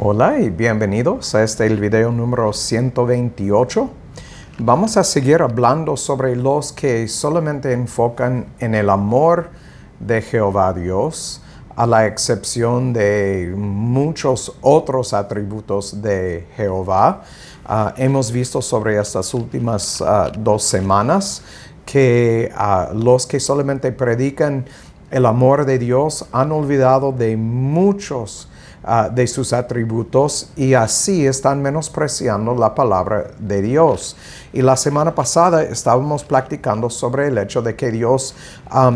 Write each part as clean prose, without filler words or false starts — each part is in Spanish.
Hola y bienvenidos a el video número 128. Vamos a seguir hablando sobre los que solamente enfocan en el amor de Jehová Dios, a la excepción de muchos otros atributos de Jehová. Hemos visto sobre estas últimas 2 semanas que los que solamente predican el amor de Dios han olvidado de muchos de sus atributos y así están menospreciando la palabra de Dios. Y la semana pasada estábamos platicando sobre el hecho de que Dios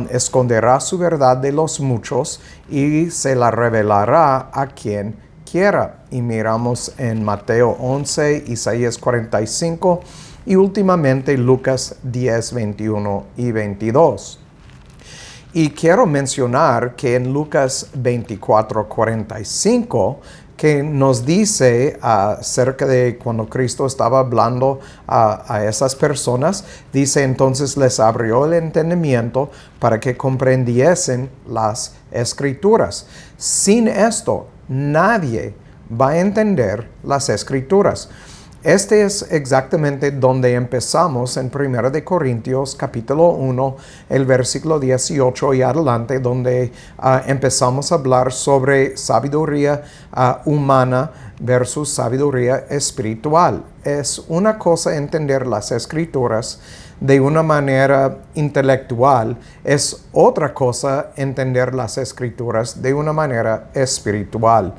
esconderá su verdad de los muchos y se la revelará a quien quiera. Y miramos en Mateo 11, Isaías 45 y últimamente Lucas 10, 21 y 22. Y quiero mencionar que en Lucas 24, 45, que nos dice acerca de cuando Cristo estaba hablando a esas personas, dice entonces les abrió el entendimiento para que comprendiesen las Escrituras. Sin esto, nadie va a entender las Escrituras. Este es exactamente donde empezamos en 1 de Corintios capítulo 1, el versículo 18 y adelante, donde empezamos a hablar sobre sabiduría humana versus sabiduría espiritual. Es una cosa entender las Escrituras de una manera intelectual, es otra cosa entender las Escrituras de una manera espiritual.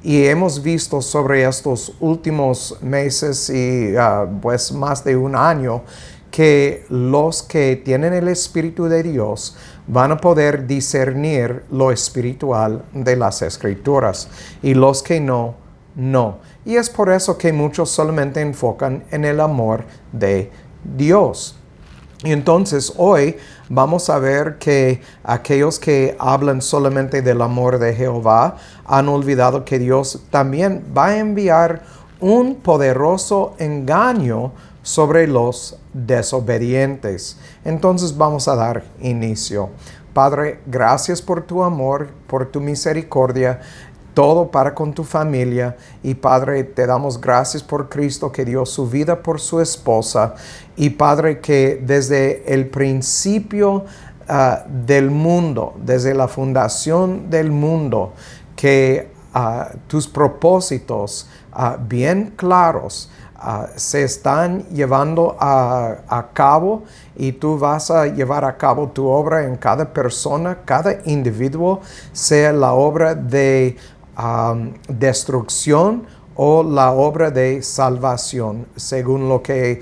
Y hemos visto sobre estos últimos meses y pues más de un año que los que tienen el Espíritu de Dios van a poder discernir lo espiritual de las Escrituras y los que no, no. Y es por eso que muchos solamente enfocan en el amor de Dios. Y entonces hoy vamos a ver que aquellos que hablan solamente del amor de Jehová han olvidado que Dios también va a enviar un poderoso engaño sobre los desobedientes. Entonces vamos a dar inicio. Padre, gracias por tu amor, por tu misericordia, todo para con tu familia. Y Padre, te damos gracias por Cristo que dio su vida por su esposa. Y Padre, que desde el principio del mundo, desde la fundación del mundo, que tus propósitos bien claros se están llevando a cabo y tú vas a llevar a cabo tu obra en cada persona, cada individuo, sea la obra de destrucción o la obra de salvación, según lo que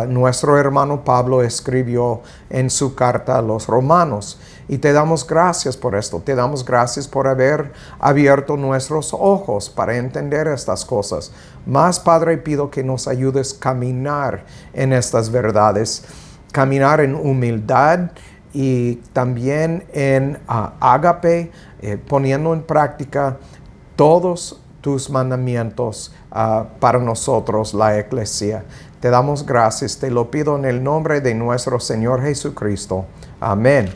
nuestro hermano Pablo escribió en su carta a los Romanos. Y te damos gracias por esto, te damos gracias por haber abierto nuestros ojos para entender estas cosas. Más, Padre, pido que nos ayudes a caminar en estas verdades, caminar en humildad y también en ágape, poniendo en práctica todos tus mandamientos para nosotros, la Iglesia. Te damos gracias, te lo pido en el nombre de nuestro Señor Jesucristo. Amén.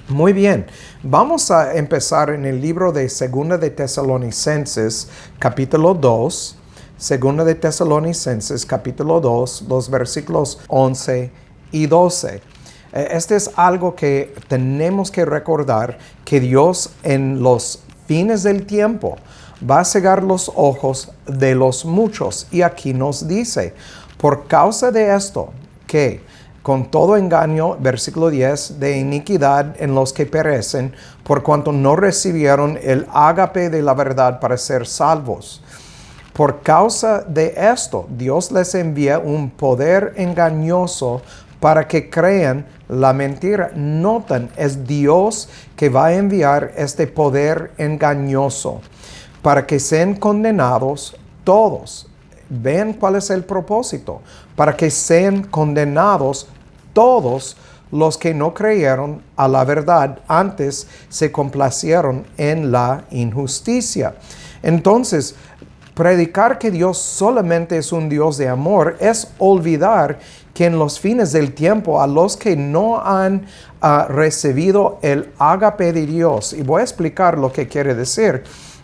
Muy bien, vamos a empezar en el libro de 2 de Tesalonicenses, capítulo 2. 2 de Tesalonicenses, capítulo 2, los versículos 11 y 12. Este es algo que tenemos que recordar, que Dios en los fines del tiempo va a cegar los ojos de los muchos. Y aquí nos dice, por causa de esto, que con todo engaño, versículo 10, de iniquidad en los que perecen, por cuanto no recibieron el ágape de la verdad para ser salvos. Por causa de esto, Dios les envía un poder engañoso para que crean la mentira. Noten, es Dios que va a enviar este poder engañoso para que sean condenados todos. Ven cuál es el propósito. Para que sean condenados todos los que no creyeron a la verdad, antes se complacieron en la injusticia. Entonces, predicar que Dios solamente es un Dios de amor es olvidar que en los fines del tiempo a los que no han recibido el ágape de Dios, y voy a explicar lo que quiere decir,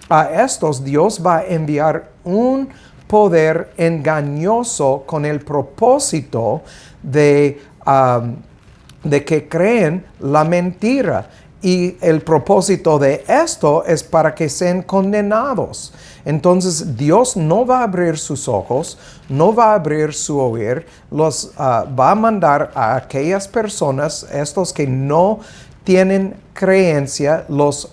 a estos Dios va a enviar un poder engañoso con el propósito de que creen la mentira. Y el propósito de esto es para que sean condenados. Entonces Dios no va a abrir sus ojos, no va a abrir su oír, va a mandar a aquellas personas, estos que no tienen creencia, los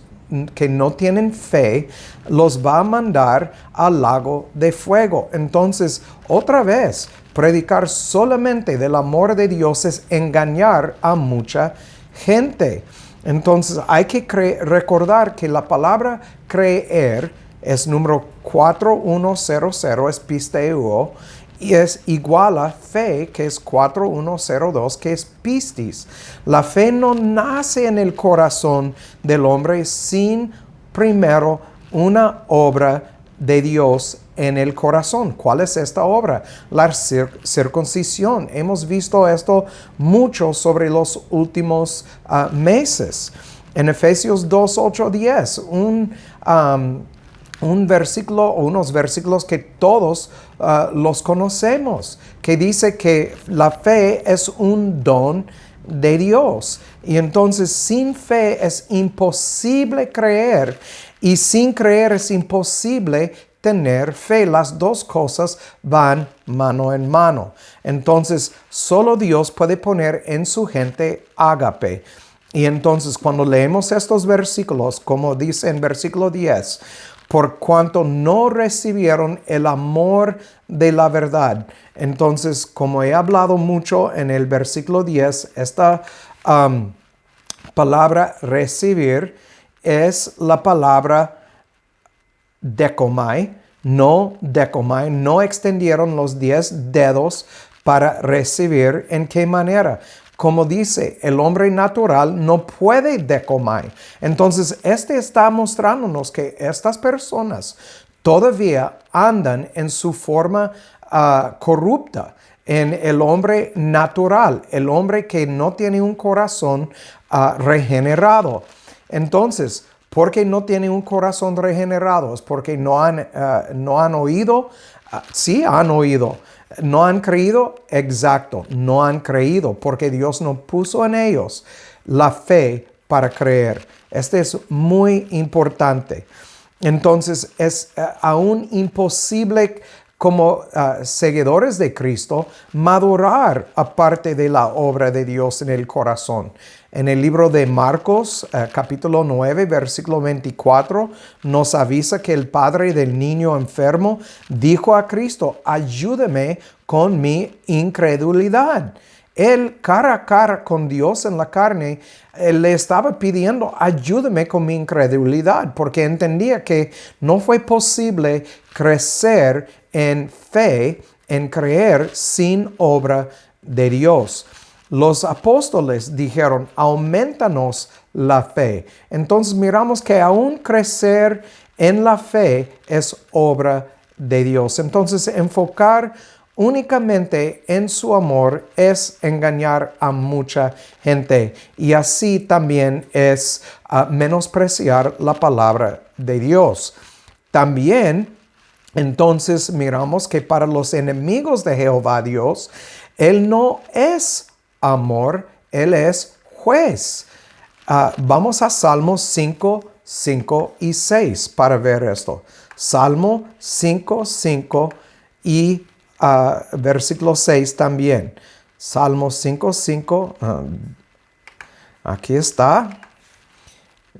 que no tienen fe, los va a mandar al lago de fuego. Entonces, otra vez, predicar solamente del amor de Dios es engañar a mucha gente. Entonces, hay que recordar que la palabra creer es número 4100, es pisteuo, y es igual a fe, que es 4102, que es pistis. La fe no nace en el corazón del hombre sin primero una obra de Dios en el corazón. ¿Cuál es esta obra? La circuncisión. Hemos visto esto mucho sobre los últimos meses. En Efesios 2, 8, 10, un versículo o unos versículos que todos los conocemos, que dice que la fe es un don de Dios. Y entonces sin fe es imposible creer, y sin creer es imposible tener fe. Las dos cosas van mano en mano. Entonces solo Dios puede poner en su gente ágape. Y entonces cuando leemos estos versículos, como dice en versículo 10, por cuanto no recibieron el amor de la verdad. Entonces, como he hablado mucho en el versículo 10, esta palabra recibir es la palabra decomai, no extendieron los 10 dedos para recibir. ¿En qué manera? Como dice, el hombre natural no puede decomai. Entonces, está mostrándonos que estas personas todavía andan en su forma corrupta, en el hombre natural, el hombre que no tiene un corazón regenerado. Entonces, ¿por qué no tiene un corazón regenerado? Es porque no han oído. Sí han oído. ¿No han creído? Exacto, no han creído porque Dios no puso en ellos la fe para creer. Este es muy importante. Entonces es aún imposible como seguidores de Cristo madurar aparte de la obra de Dios en el corazón. En el libro de Marcos, capítulo 9, versículo 24, nos avisa que el padre del niño enfermo dijo a Cristo: ayúdame con mi incredulidad. Él, cara a cara con Dios en la carne, él le estaba pidiendo: ayúdame con mi incredulidad, porque entendía que no fue posible crecer en fe, en creer sin obra de Dios. Los apóstoles dijeron: aumentanos la fe. Entonces miramos que aún crecer en la fe es obra de Dios. Entonces enfocar únicamente en su amor es engañar a mucha gente, y así también es menospreciar la palabra de Dios. También entonces miramos que para los enemigos de Jehová Dios, Él no es amor, Él es juez. Vamos a Salmos 5, 5 y 6 para ver esto. Salmo 5, 5 y versículo 6 también. Salmo 5, 5. Aquí está.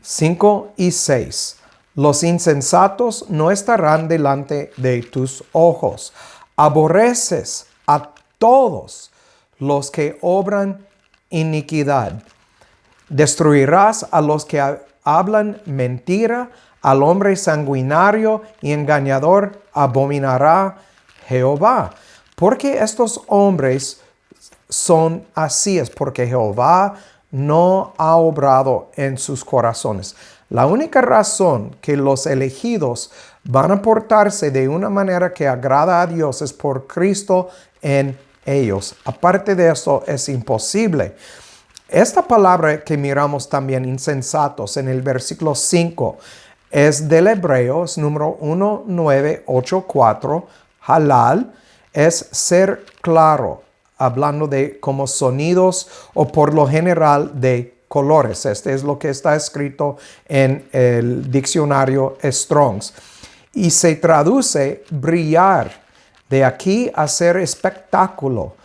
5 y 6. Los insensatos no estarán delante de tus ojos. Aborreces a todos los que obran iniquidad. Destruirás a los que hablan mentira, al hombre sanguinario y engañador abominará Jehová. Porque estos hombres son así, es porque Jehová no ha obrado en sus corazones. La única razón que los elegidos van a portarse de una manera que agrada a Dios es por Cristo en ellos. Aparte de eso es imposible. Esta palabra que miramos también, insensatos, en el versículo 5, es del hebreo, es número 1984, halal, es ser claro, hablando de como sonidos o por lo general de colores. Este es lo que está escrito en el diccionario Strong's. Y se traduce brillar, de aquí hacer espectáculo,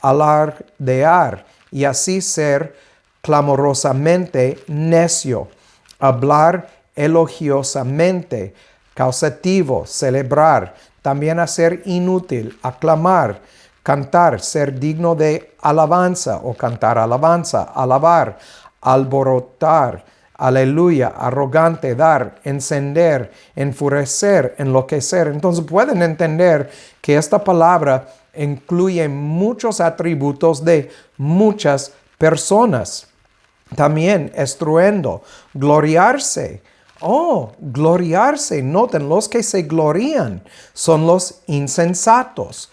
alardear y así ser clamorosamente necio, hablar elogiosamente, causativo, celebrar, también hacer inútil, aclamar, cantar, ser digno de alabanza o cantar alabanza, alabar, alborotar, aleluya, arrogante, dar, encender, enfurecer, enloquecer. Entonces pueden entender que esta palabra incluye muchos atributos de muchas personas. También estruendo, gloriarse. Oh, gloriarse. Noten, los que se glorían son los insensatos.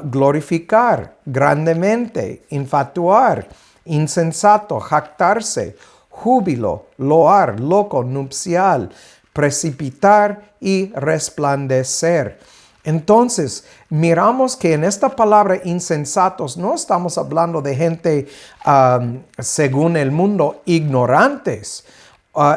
Glorificar grandemente, infatuar, insensato, jactarse, júbilo, loar, loco, nupcial, precipitar y resplandecer. Entonces, miramos que en esta palabra insensatos no estamos hablando de gente, según el mundo, ignorantes.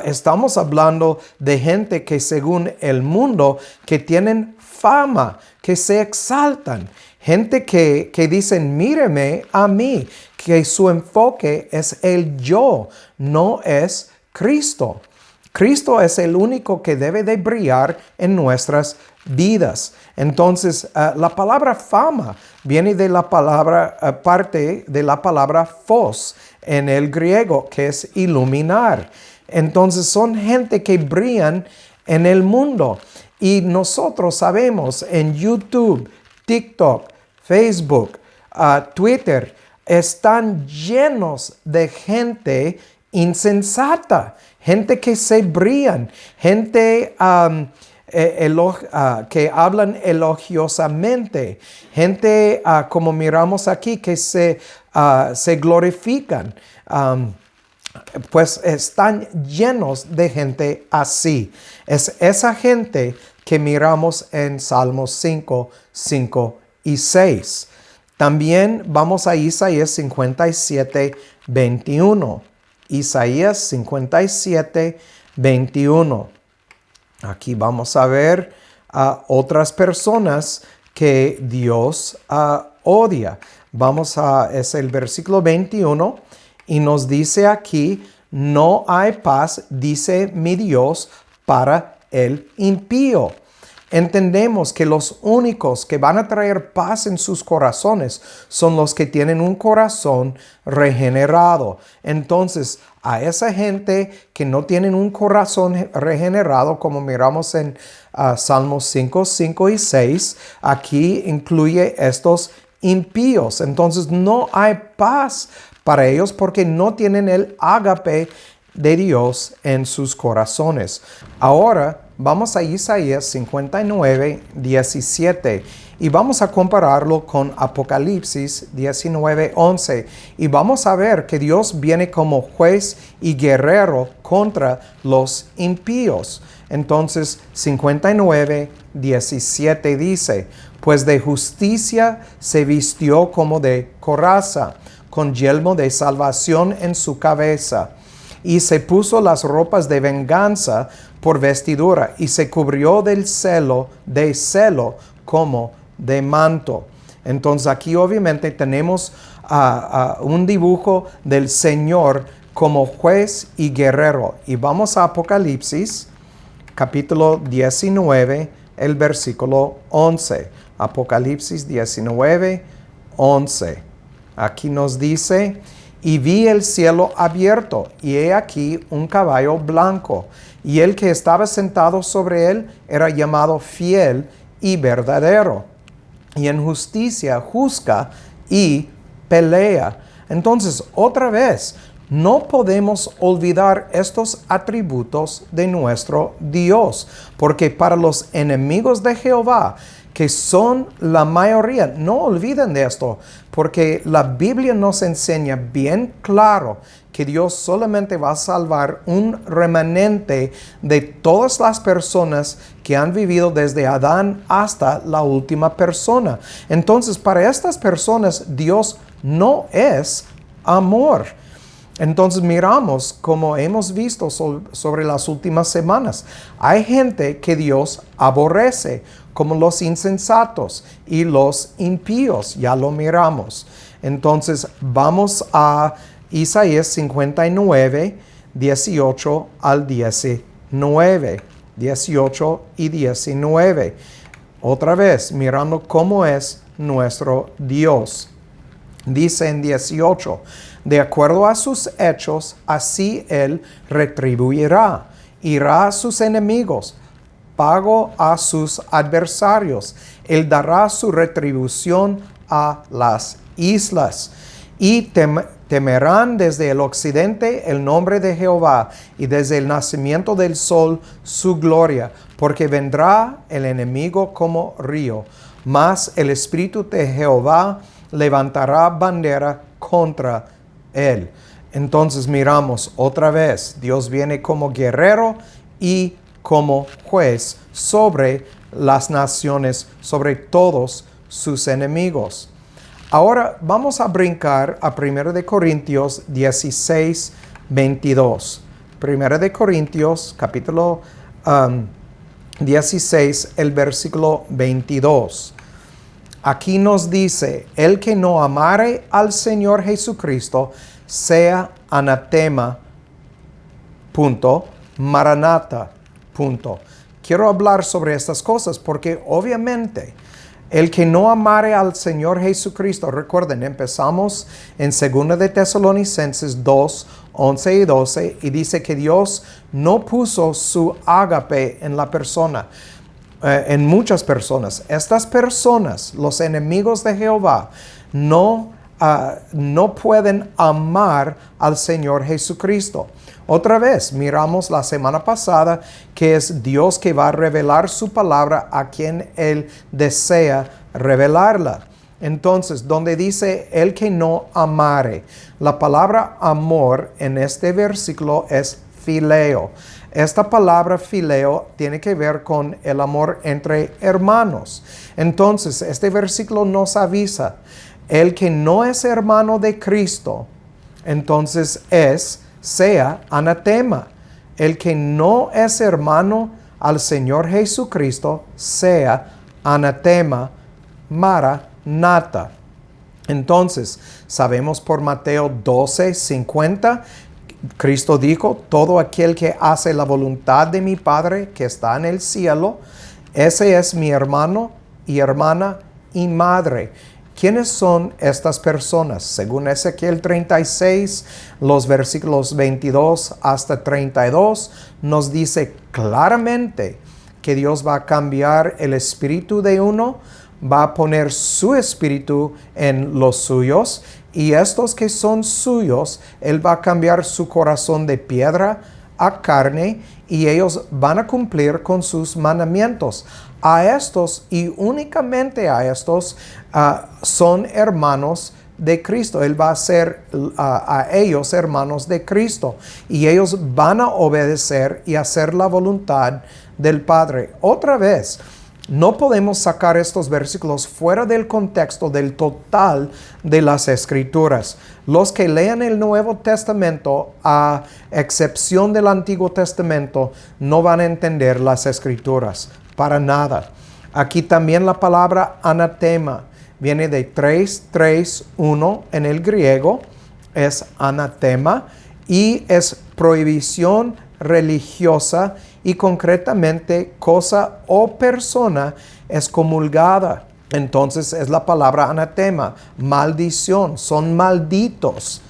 Estamos hablando de gente que según el mundo, que tienen fama, que se exaltan. Gente que dicen, míreme a mí, que su enfoque es el yo, no es Cristo. Cristo es el único que debe de brillar en nuestras vidas. Entonces, la palabra fama viene de la palabra, parte de la palabra phos en el griego, que es iluminar. Entonces, son gente que brillan en el mundo. Y nosotros sabemos en YouTube, TikTok, Facebook, Twitter, están llenos de gente insensata, gente que se brillan, gente que hablan elogiosamente, gente como miramos aquí que se glorifican. Pues están llenos de gente así. Es esa gente que miramos en Salmos 5, 5 y 6. También vamos a Isaías 57, 21. Isaías 57, 21. Aquí vamos a ver a otras personas que Dios odia. Es el versículo 21 y nos dice aquí, no hay paz, dice mi Dios, para el impío. Entendemos que los únicos que van a traer paz en sus corazones son los que tienen un corazón regenerado. Entonces, a esa gente que no tienen un corazón regenerado, como miramos en Salmos 5, 5 y 6, aquí incluye estos impíos. Entonces, no hay paz para ellos porque no tienen el ágape de Dios en sus corazones. Ahora vamos a Isaías 59, 17 y vamos a compararlo con Apocalipsis 19, 11 y vamos a ver que Dios viene como juez y guerrero contra los impíos. Entonces 59, 17 dice, pues de justicia se vistió como de coraza, con yelmo de salvación en su cabeza. Y se puso las ropas de venganza por vestidura y se cubrió de celo como de manto. Entonces aquí obviamente tenemos un dibujo del Señor como juez y guerrero. Y vamos a Apocalipsis, capítulo 19, el versículo 11. Apocalipsis 19, 11. Aquí nos dice, y vi el cielo abierto, y he aquí un caballo blanco, y el que estaba sentado sobre él era llamado Fiel y Verdadero, y en justicia juzga y pelea. Entonces, otra vez, no podemos olvidar estos atributos de nuestro Dios, porque para los enemigos de Jehová, que son la mayoría. No olviden de esto, porque la Biblia nos enseña bien claro que Dios solamente va a salvar un remanente de todas las personas que han vivido desde Adán hasta la última persona. Entonces, para estas personas, Dios no es amor. Entonces miramos, como hemos visto sobre las últimas semanas, hay gente que Dios aborrece, como los insensatos y los impíos, ya lo miramos. Entonces vamos a Isaías 59, 18 al 19. 18 y 19. Otra vez, mirando cómo es nuestro Dios. Dice en 18, de acuerdo a sus hechos, así Él retribuirá, irá a sus enemigos, pago a sus adversarios. Él dará su retribución a las islas. Y temerán desde el occidente el nombre de Jehová, y desde el nacimiento del sol su gloria, porque vendrá el enemigo como río, mas el Espíritu de Jehová levantará bandera contra él. Entonces miramos otra vez, Dios viene como guerrero y como juez sobre las naciones, sobre todos sus enemigos. Ahora vamos a brincar a 1 de Corintios 16, 22. 1 de Corintios, capítulo 16, el versículo 22. Aquí nos dice, el que no amare al Señor Jesucristo, sea anatema, punto, maranata, punto. Quiero hablar sobre estas cosas porque obviamente el que no amare al Señor Jesucristo, recuerden, empezamos en 2 de Tesalonicenses 2, 11 y 12, y dice que Dios no puso su ágape en la persona, en muchas personas. Estas personas, los enemigos de Jehová, no pueden amar al Señor Jesucristo. Otra vez, miramos la semana pasada que es Dios que va a revelar su palabra a quien Él desea revelarla. Entonces, donde dice el que no amare, la palabra amor en este versículo es phileo. Esta palabra phileo tiene que ver con el amor entre hermanos. Entonces, este versículo nos avisa, el que no es hermano de Cristo, entonces sea anatema. El que no es hermano al Señor Jesucristo, sea anatema, maranata. Entonces, sabemos por Mateo 12, 50, Cristo dijo, todo aquel que hace la voluntad de mi Padre que está en el cielo, ese es mi hermano y hermana y madre. ¿Quiénes son estas personas? Según Ezequiel 36, los versículos 22 hasta 32, nos dice claramente que Dios va a cambiar el espíritu de uno, va a poner su espíritu en los suyos, y estos que son suyos, Él va a cambiar su corazón de piedra a carne, y ellos van a cumplir con sus mandamientos. A estos y únicamente a estos son hermanos de Cristo. Él va a ser a ellos hermanos de Cristo, y ellos van a obedecer y hacer la voluntad del Padre. Otra vez, no podemos sacar estos versículos fuera del contexto del total de las Escrituras. Los que lean el Nuevo Testamento, a excepción del Antiguo Testamento, no van a entender las Escrituras, para nada. Aquí también la palabra anatema viene de 3:1 en el griego, es anatema, y es prohibición religiosa, y concretamente cosa o persona excomulgada. Entonces es la palabra anatema, maldición, son malditos.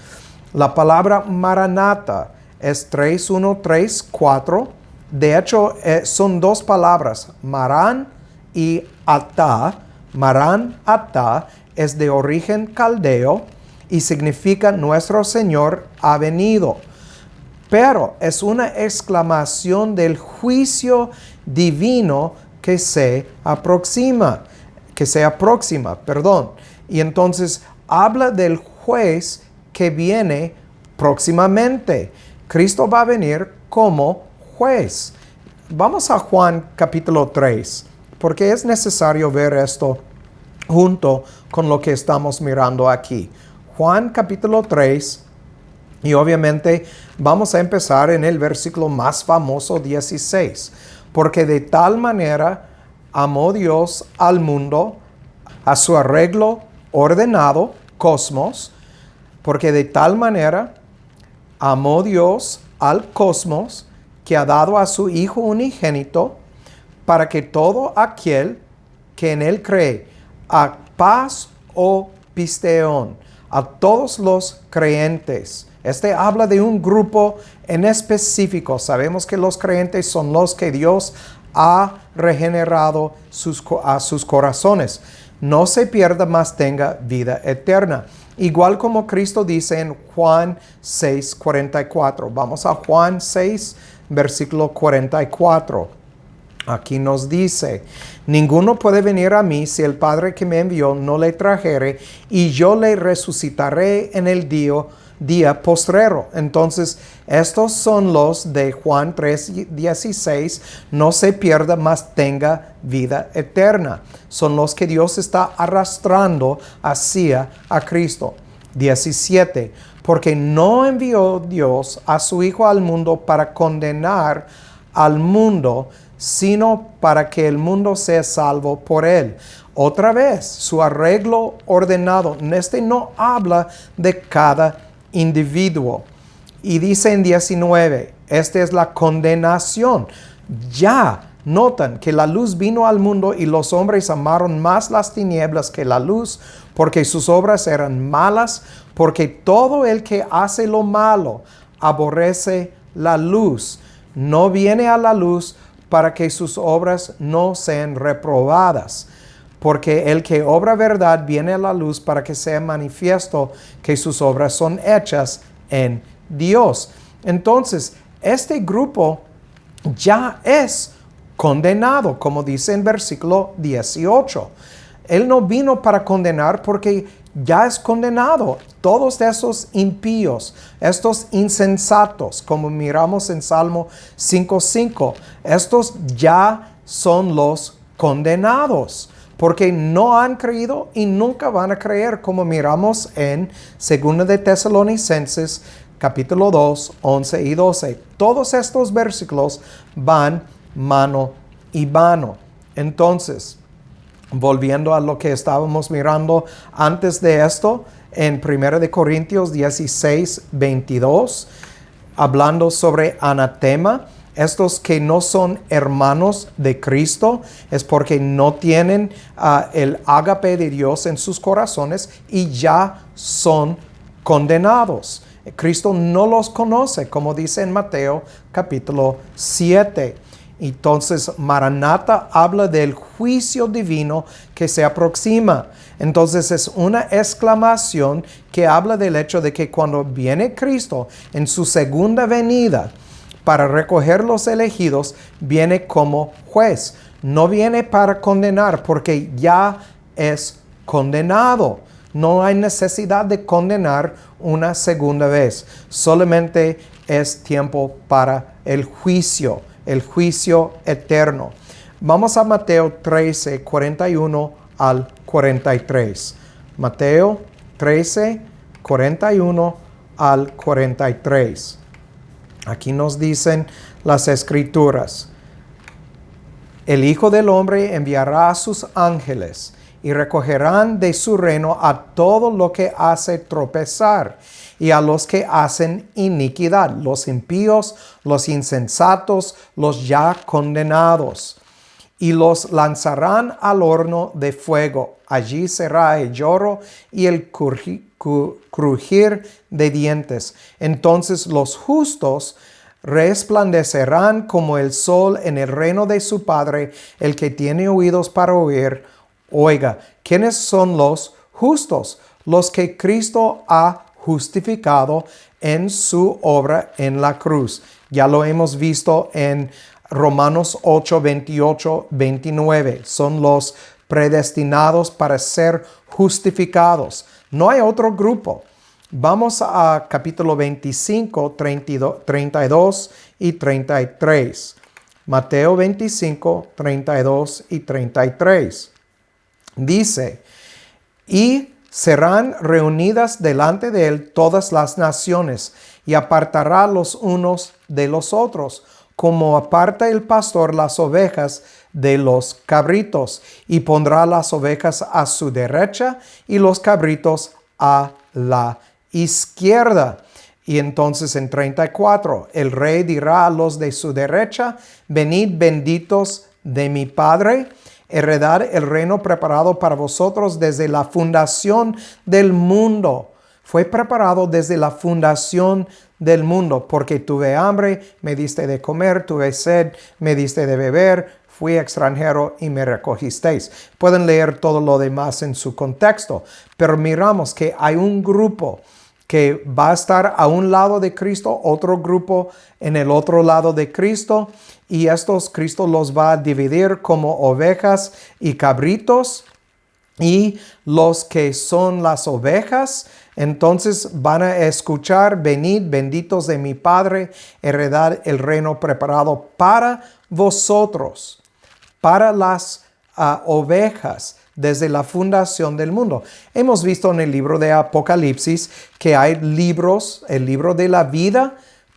La palabra maranata es 3:1-3:4. De hecho, son dos palabras, maran y atá. Maran atá es de origen caldeo y significa nuestro Señor ha venido. Pero es una exclamación del juicio divino que se aproxima. que sea próxima, perdón. Y entonces habla del juez que viene próximamente. Cristo va a venir como juez. Vamos a Juan capítulo 3, porque es necesario ver esto junto con lo que estamos mirando aquí. Juan capítulo 3, y obviamente vamos a empezar en el versículo más famoso 16. Porque de tal manera amó Dios al mundo, a su arreglo ordenado, cosmos, porque de tal manera amó Dios al cosmos, que ha dado a su Hijo unigénito, para que todo aquel que en él cree, a paz o pisteón, a todos los creyentes. Este habla de un grupo en específico. Sabemos que los creyentes son los que Dios ha regenerado a sus corazones. No se pierda, mas tenga vida eterna. Igual como Cristo dice en Juan 6:44. Vamos a Juan 6, versículo 44. Aquí nos dice: ninguno puede venir a mí si el Padre que me envió no le trajere, y yo le resucitaré en el día postrero. Entonces, estos son los de Juan 3:16. No se pierda, mas tenga vida eterna. Son los que Dios está arrastrando hacia a Cristo. 17. Porque no envió Dios a su Hijo al mundo para condenar al mundo, sino para que el mundo sea salvo por él. Otra vez, su arreglo ordenado. Este no habla de cada individuo. Y dice en 19, esta es la condenación. Ya notan que la luz vino al mundo y los hombres amaron más las tinieblas que la luz, porque sus obras eran malas, porque todo el que hace lo malo aborrece la luz. No viene a la luz para que sus obras no sean reprobadas. Porque el que obra verdad viene a la luz para que sea manifiesto que sus obras son hechas en Dios. Entonces, este grupo ya es condenado, como dice en versículo 18. Él no vino para condenar porque ya es condenado. Todos esos impíos, estos insensatos, como miramos en Salmo 5:5, estos ya son los condenados, porque no han creído y nunca van a creer, como miramos en 2 de Tesalonicenses, capítulo 2, 11 y 12. Todos estos versículos van mano y mano. Entonces, volviendo a lo que estábamos mirando antes de esto, en 1 de Corintios 16, 22, hablando sobre anatema, estos que no son hermanos de Cristo, es porque no tienen el ágape de Dios en sus corazones y ya son condenados. Cristo no los conoce, como dice en Mateo capítulo 7. Entonces, Maranatha habla del juicio divino que se aproxima. Entonces, es una exclamación que habla del hecho de que cuando viene Cristo en su segunda venida para recoger los elegidos, viene como juez. No viene para condenar porque ya es condenado. No hay necesidad de condenar una segunda vez. Solamente es tiempo para el juicio eterno. Vamos a Mateo 13, 41 al 43. Mateo 13, 41 al 43. Aquí nos dicen las Escrituras: el Hijo del Hombre enviará a sus ángeles y recogerán de su reino a todo lo que hace tropezar y a los que hacen iniquidad, los impíos, los insensatos, los ya condenados, y los lanzarán al horno de fuego. Allí será el lloro y el crujir de dientes. Entonces los justos resplandecerán como el sol en el reino de su Padre. El que tiene oídos para oír, oiga. ¿Quiénes son los justos? Los que Cristo ha justificado en su obra en la cruz. Ya lo hemos visto en Romanos 8, 28, 29. Son los predestinados para ser justificados. No hay otro grupo. Vamos a capítulo 25, 32 y 33. Mateo 25, 32 y 33. Dice, y serán reunidas delante de él todas las naciones, y apartará los unos de los otros, como aparta el pastor las ovejas de los cabritos, y pondrá las ovejas a su derecha y los cabritos a la izquierda. Y entonces en 34, el rey dirá a los de su derecha, venid benditos de mi Padre, heredad el reino preparado para vosotros desde la fundación del mundo. Fue preparado desde la fundación del mundo, porque tuve hambre, me diste de comer, tuve sed, me diste de beber, fui extranjero y me recogisteis. Pueden leer todo lo demás en su contexto, pero miramos que hay un grupo que va a estar a un lado de Cristo, otro grupo en el otro lado de Cristo, y estos Cristo los va a dividir como ovejas y cabritos, y los que son las ovejas, entonces van a escuchar, venid, benditos de mi Padre, heredad el reino preparado para vosotros, para las ovejas, desde la fundación del mundo. Hemos visto en el libro de Apocalipsis que hay libros, el libro de la vida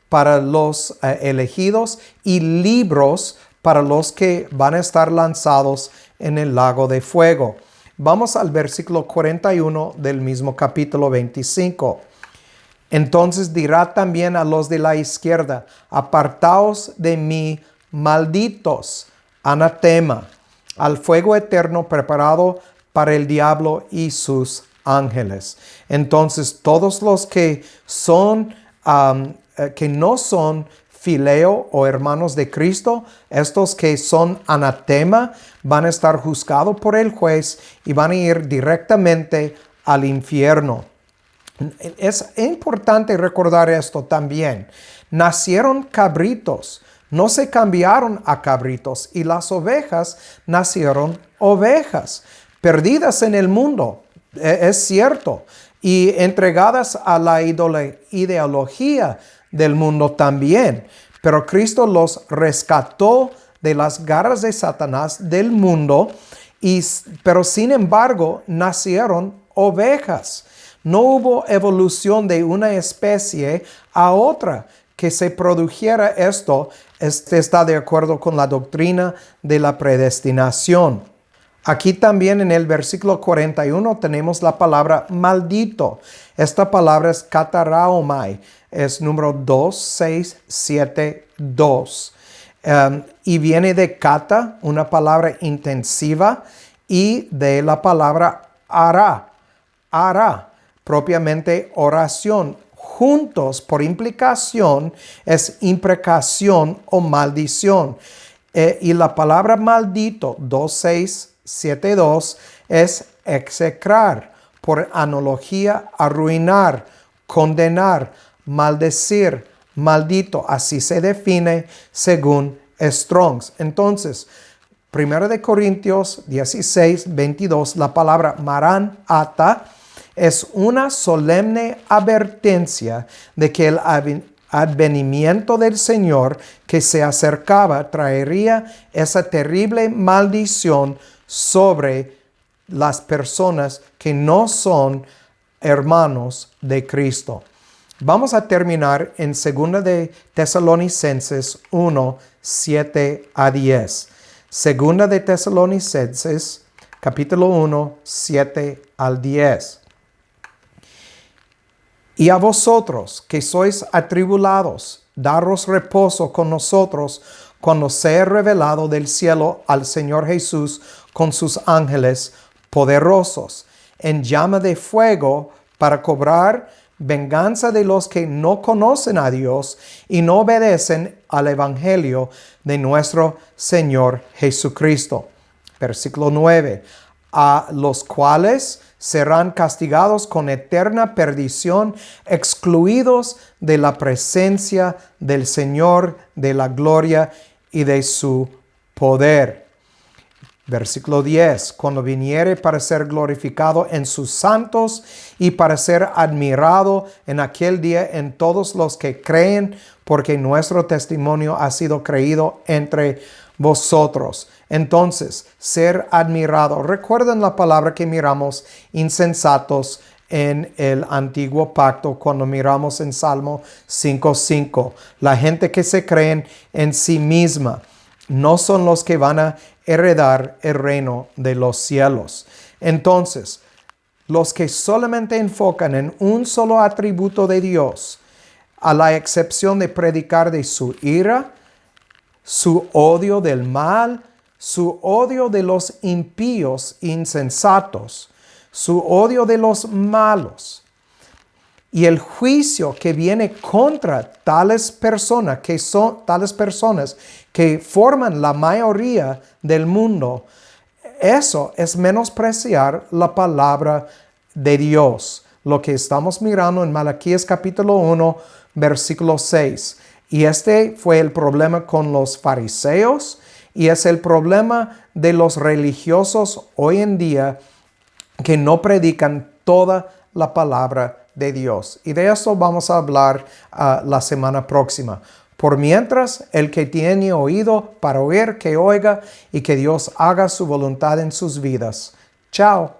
para los elegidos y libros para los que van a estar lanzados en el lago de fuego. Vamos al versículo 41 del mismo capítulo 25. Entonces dirá también a los de la izquierda, apartaos de mí, malditos, anatema, al fuego eterno preparado para el diablo y sus ángeles. Entonces todos los que son, que no son fileo o hermanos de Cristo, estos que son anatema, van a estar juzgados por el juez y van a ir directamente al infierno. Es importante recordar esto también. Nacieron cabritos, no se cambiaron a cabritos, y las ovejas nacieron ovejas, perdidas en el mundo, es cierto, y entregadas a la ideología del mundo también. Pero Cristo los rescató de las garras de Satanás del mundo, pero sin embargo nacieron ovejas. No hubo evolución de una especie a otra que se produjera esto. Este está de acuerdo con la doctrina de la predestinación. Aquí también en el versículo 41 tenemos la palabra maldito. Esta palabra es kataraomai, es número 2672. Y viene de kata, una palabra intensiva, y de la palabra ara, propiamente oración. Juntos, por implicación, es imprecación o maldición. Y la palabra maldito, 2672, es execrar, por analogía, arruinar, condenar, maldecir, maldito. Así se define según Strong's. Entonces, 1 Corintios 16, 22, la palabra maranatha es una solemne advertencia de que el advenimiento del Señor que se acercaba traería esa terrible maldición sobre las personas que no son hermanos de Cristo. Vamos a terminar en 2 de Tesalonicenses 1, 7 a 10. 2 de Tesalonicenses, capítulo 1, 7 al 10. Y a vosotros que sois atribulados, daros reposo con nosotros cuando sea revelado del cielo al Señor Jesús con sus ángeles poderosos, en llama de fuego, para cobrar venganza de los que no conocen a Dios y no obedecen al Evangelio de nuestro Señor Jesucristo. Versículo 9. A los cuales serán castigados con eterna perdición, excluidos de la presencia del Señor, de la gloria y de su poder. Versículo 10. Cuando viniere para ser glorificado en sus santos y para ser admirado en aquel día en todos los que creen, porque nuestro testimonio ha sido creído entre vosotros. Entonces, ser admirado. Recuerden la palabra que miramos, insensatos, en el antiguo pacto cuando miramos en Salmo 5:5. La gente que se creen en sí misma no son los que van a heredar el reino de los cielos. Entonces, los que solamente enfocan en un solo atributo de Dios, a la excepción de predicar de su ira, su odio del mal, su odio de los impíos insensatos, su odio de los malos y el juicio que viene contra tales personas que forman la mayoría del mundo, eso es menospreciar la palabra de Dios. Lo que estamos mirando en Malaquías capítulo 1, versículo 6. Y este fue el problema con los fariseos y es el problema de los religiosos hoy en día que no predican toda la palabra de Dios. Y de eso vamos a hablar la semana próxima. Por mientras, el que tiene oído para oír, que oiga y que Dios haga su voluntad en sus vidas. Chao.